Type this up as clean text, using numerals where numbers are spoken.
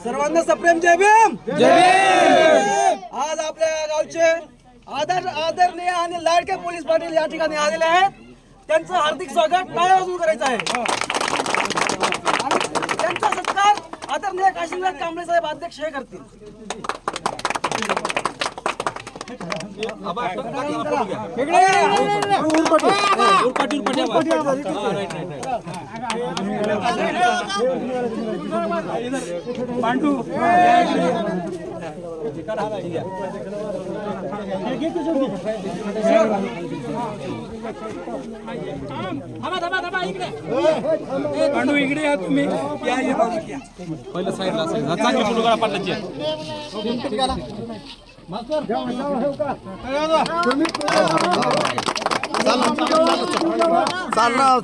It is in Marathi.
सर्वांना सप्रेम जय भीम. आज आपल्या गावचे आदरणीय आणि लाडके पोलीस पाटील या ठिकाणी आलेले आहेत. त्यांचं हार्दिक स्वागत टाळ्या वाजवून करायचं आहे. आणि त्यांचा सत्कार आदरणीय काशीनाथ कांबळे साहेब अध्यक्ष हे करतील. पांडू इकडे या तुम्ही पहिलं साईडला असेल चांगली फोटो काढा पाटलाची चालला